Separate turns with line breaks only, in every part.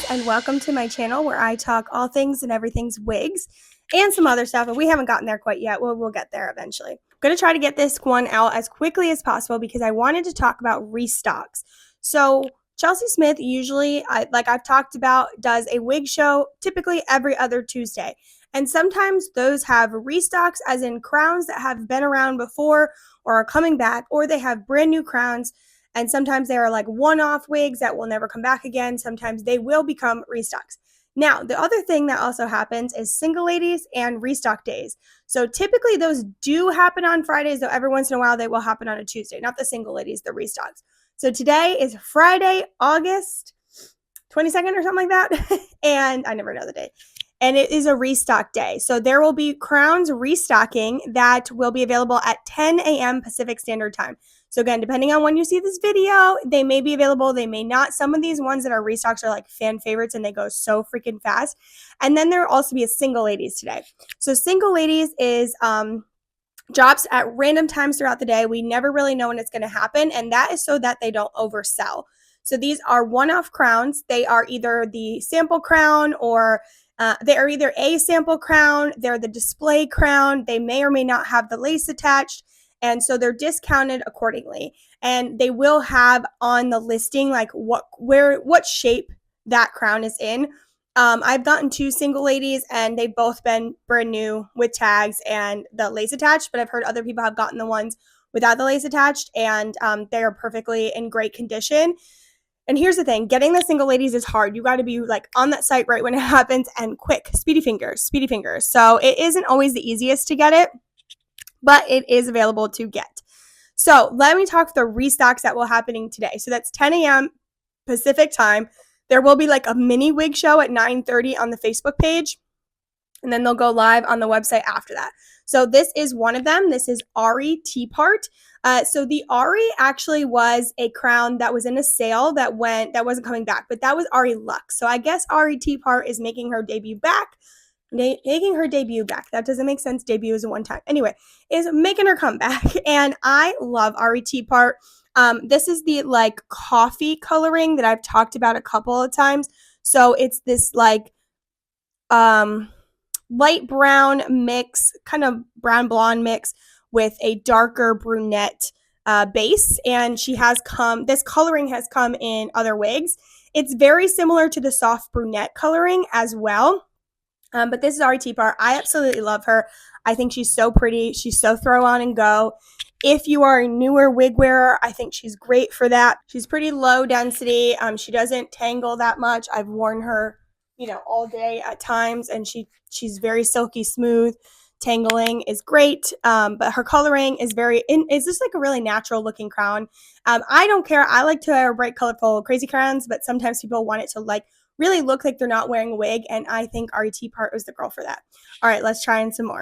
guys, and welcome to my channel where I talk all things and everything's wigs and some other stuff, but we haven't gotten there quite yet. We'll get there eventually. I'm going to try to get this one out as quickly as possible because I wanted to talk about restocks. So Chelsey Smith usually, like I've talked about, does a wig show typically every other Tuesday. And sometimes those have restocks, as in crowns that have been around before or are coming back, or they have brand new crowns. And sometimes they are like one-off wigs that will never come back again. Sometimes they will become restocks. Now, the other thing that also happens is single ladies and restock days. So typically those do happen on Fridays, though every once in a while they will happen on a Tuesday. Not the single ladies, the restocks. So today is Friday, August 22nd or something like that. And I never know the date. And it is a restock day. So there will be crowns restocking that will be available at 10 a.m. Pacific Standard Time. So again, depending on when you see this video, they may be available, they may not. Some of these ones that are restocks are like fan favorites and they go so freaking fast. And then there will also be a single ladies today. So single ladies is drops at random times throughout the day. We never really know when it's going to happen, and that is so that they don't oversell. So these are one-off crowns. They are either the sample crown or they are either a sample crown, they're the display crown, they may or may not have the lace attached, and so they're discounted accordingly. And they will have on the listing like what shape that crown is in. I've gotten two single ladies and they've both been brand new with tags and the lace attached, but I've heard other people have gotten the ones without the lace attached, and they are perfectly in great condition. And here's the thing, getting the single ladies is hard. You got to be like on that site right when it happens and quick, speedy fingers. So it isn't always the easiest to get it, but it is available to get. So let me talk the restocks that will happening today. So that's 10 a.m. Pacific time. There will be like a mini wig show at 9:30 on the Facebook page, and then they'll go live on the website after that. So this is one of them. This is Ari T-Part. So the Ari actually was a crown that was in a sale that wasn't coming back, but that was Ari Luxe. So I guess Ari T-Part is making her debut back. That doesn't make sense. Debut is a one time. Anyway, is making her comeback, and I love Ari T-Part. This is the like coffee coloring that I've talked about a couple of times. So it's this like light brown mix, kind of brown blonde mix with a darker brunette base, and this coloring has come in other wigs. It's very similar to the soft brunette coloring as well, but this is Ari T-Part. I absolutely love her. I think she's so pretty. She's so throw on and go. If you are a newer wig wearer, I think she's great for that. She's pretty low density. She doesn't tangle that much. I've worn her, all day at times, and she's very silky smooth. Tangling is great, but her coloring is is just like a really natural looking crown. I don't care. I like to wear bright, colorful, crazy crowns, but sometimes people want it to like really look like they're not wearing a wig, and I think Ari T-Part was the girl for that. All right, let's try in some more.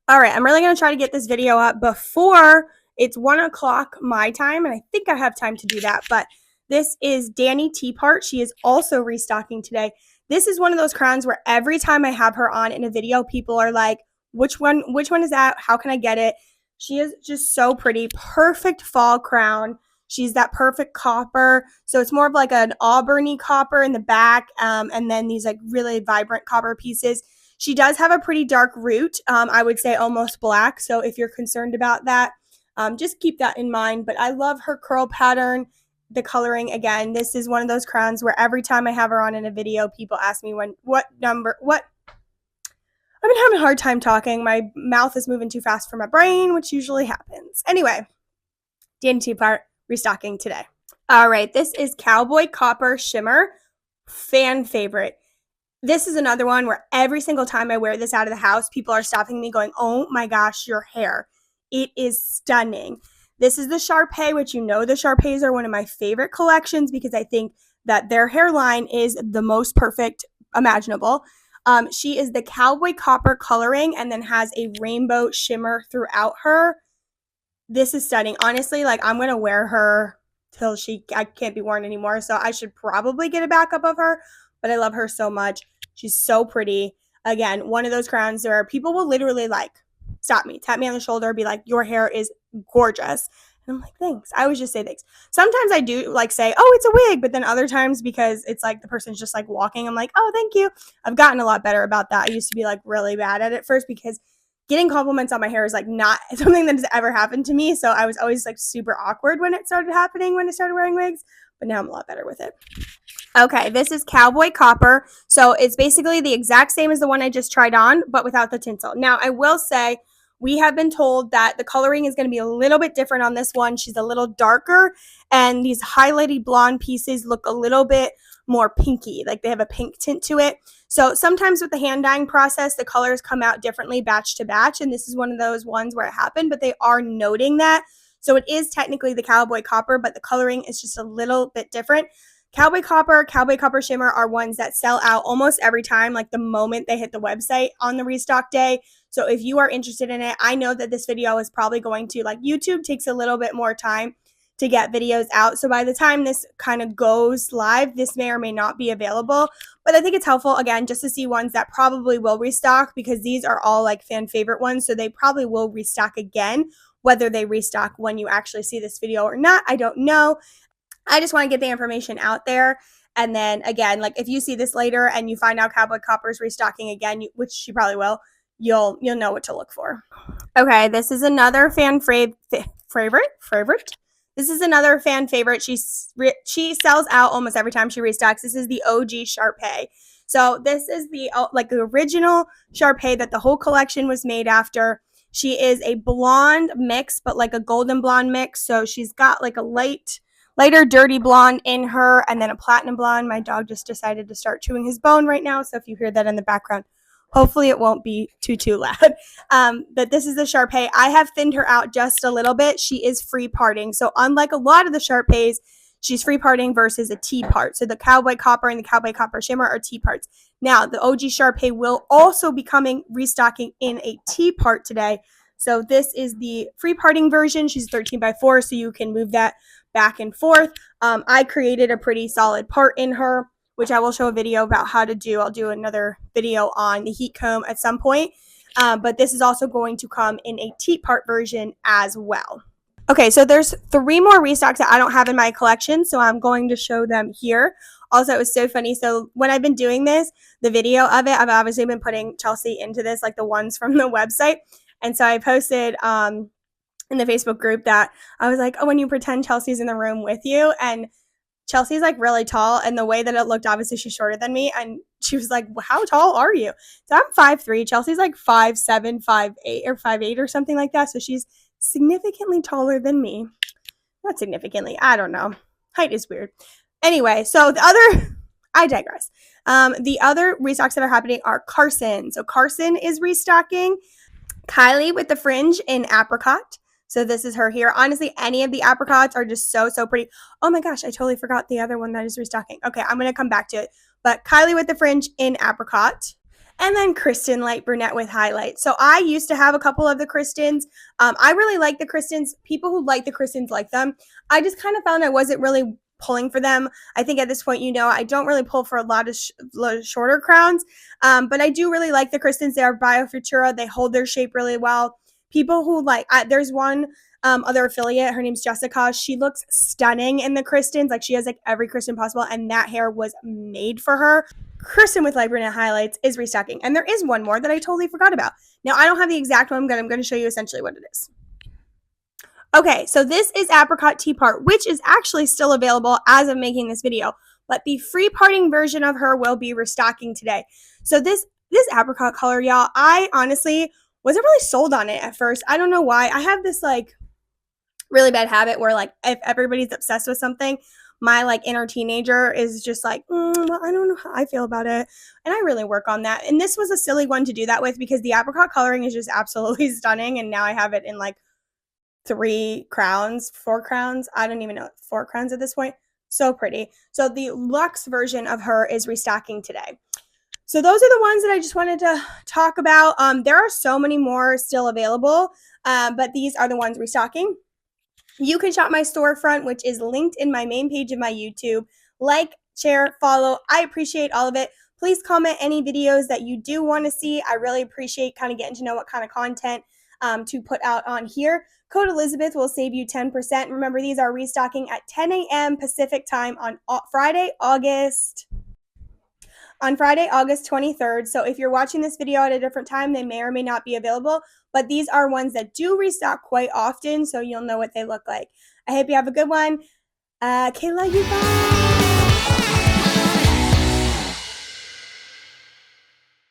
All right, I'm really going to try to get this video up before it's 1 o'clock my time, and I think I have time to do that, but this is Dani T-Part. She is also restocking today. This is one of those crowns where every time I have her on in a video, people are like, which one is that? How can I get it? She is just so pretty. Perfect fall crown. She's that perfect copper. So it's more of like an auburny copper in the back, and then these like really vibrant copper pieces. She does have a pretty dark root. I would say almost black. So if you're concerned about that, just keep that in mind. But I love her curl pattern. The coloring, again, this is one of those crowns where every time I have her on in a video, people ask me what number. I've been having a hard time talking. My mouth is moving too fast for my brain, which usually happens. Anyway, Dani T-Part restocking today. All right, this is Cowboy Copper Shimmer, fan favorite. This is another one where every single time I wear this out of the house, people are stopping me going, oh my gosh, your hair. It is stunning. This is the Sharpay, which the Sharpays are one of my favorite collections because I think that their hairline is the most perfect imaginable. She is the Cowboy Copper coloring and then has a rainbow shimmer throughout her. This is stunning. Honestly, like I'm going to wear her till I can't be worn anymore. So I should probably get a backup of her, but I love her so much. She's so pretty. Again, one of those crowns where people will literally like stop me, tap me on the shoulder, be like, your hair is gorgeous. And I'm like, thanks. I always just say thanks. Sometimes I do like say, oh, it's a wig, but then other times because it's like the person's just like walking, I'm like, oh, thank you. I've gotten a lot better about that. I used to be like really bad at it first because getting compliments on my hair is like not something that has ever happened to me. So I was always like super awkward when it started happening when I started wearing wigs, but now I'm a lot better with it. Okay, this is Cowboy Copper. So it's basically the exact same as the one I just tried on, but without the tinsel. Now, I will say we have been told that the coloring is going to be a little bit different on this one. She's a little darker, and these highlighted blonde pieces look a little bit more pinky, like they have a pink tint to it. So sometimes with the hand dyeing process, the colors come out differently batch to batch, and this is one of those ones where it happened, but they are noting that. So it is technically the Cowboy Copper, but the coloring is just a little bit different. Cowboy Copper, Cowboy Copper Shimmer are ones that sell out almost every time, like the moment they hit the website on the restock day. So if you are interested in it, I know that this video is probably going to, like, YouTube takes a little bit more time to get videos out. So by the time this kind of goes live, this may or may not be available. But I think it's helpful, again, just to see ones that probably will restock, because these are all like fan favorite ones. So they probably will restock again. Whether they restock when you actually see this video or not, I don't know. I just want to get the information out there. And then again, like if you see this later and you find out Cowboy Copper's restocking again, which she probably will, you'll know what to look for. Okay, this is another fan favorite. This is another fan favorite. She sells out almost every time she restocks. This is the OG Sharpay. So this is the like the original Sharpay that the whole collection was made after. She is a blonde mix, but like a golden blonde mix. So she's got like a lighter dirty blonde in her, and then a platinum blonde. My dog just decided to start chewing his bone right now, so if you hear that in the background, hopefully it won't be too loud. But this is the Sharpay. I have thinned her out just a little bit. She is free parting, so unlike a lot of the Sharpays, she's free parting versus a T-Part. So the Cowboy Copper and the Cowboy Copper Shimmer are T-Parts. Now the OG Sharpay will also be restocking in a T-Part today. So this is the free parting version. She's 13x4, so you can move that back and forth. I created a pretty solid part in her, which I will show a video about how to do. I'll do another video on the heat comb at some point. But this is also going to come in a T-Part version as well. Okay, so there's 3 more restocks that I don't have in my collection, so I'm going to show them here. Also, it was so funny. So when I've been doing this, the video of it, I've obviously been putting Chelsey into this, like the ones from the website. And so I posted in the Facebook group that I was like, oh, when you pretend Chelsey's in the room with you, and Chelsey's like really tall, and the way that it looked, obviously she's shorter than me, and she was like, well, how tall are you? So I'm 5'3", Chelsey's like 5'7", 5'8", or 5'8", or something like that, so she's significantly taller than me. Not significantly, I don't know. Height is weird. Anyway, so I digress. The other restocks that are happening are Karysn. So Karysn is restocking. Kylie with the Fringe in Apricot. So this is her here. Honestly, any of the apricots are just so pretty. Oh my gosh, I totally forgot the other one that is restocking. Okay, I'm going to come back to it. But Kylie with the Fringe in Apricot. And then Kristen light brunette with highlights. So I used to have a couple of the Kristens. I really like the Kristens. People who like the Kristens like them. I just kind of found I wasn't really pulling for them. I think at this point, I don't really pull for a lot of shorter crowns. But I do really like the Kristens. They are Biofutura. They hold their shape really well. People who there's one other affiliate, her name's Jessica. She looks stunning in the Kristens. Like she has like every Kristen possible, and that hair was made for her. Kristen with light brunette highlights is restocking. And there is one more that I totally forgot about. Now, I don't have the exact one, but I'm going to show you essentially what it is. Okay, so this is Apricot T-Part, which is actually still available as of making this video, but the free parting version of her will be restocking today. So this apricot color, y'all, I honestly wasn't really sold on it at first. I don't know why. I have this like really bad habit where like if everybody's obsessed with something, my like inner teenager is just like, I don't know how I feel about it. And I really work on that. And this was a silly one to do that with because the apricot coloring is just absolutely stunning. And now I have it in like 4 crowns. I don't even know, 4 crowns at this point. So pretty. So the Luxe version of her is restocking today. So those are the ones that I just wanted to talk about. There are so many more still available, but these are the ones restocking. You can shop my storefront, which is linked in my main page of my YouTube. Like, share, follow. I appreciate all of it. Please comment any videos that you do want to see. I really appreciate kind of getting to know what kind of content to put out on here. Code Elizabeth will save you 10%. Remember, these are restocking at 10 a.m. Pacific time on Friday, August 23rd. So if you're watching this video at a different time, they may or may not be available, but these are ones that do restock quite often, so you'll know what they look like. I hope you have a good one. Kayla, you bye.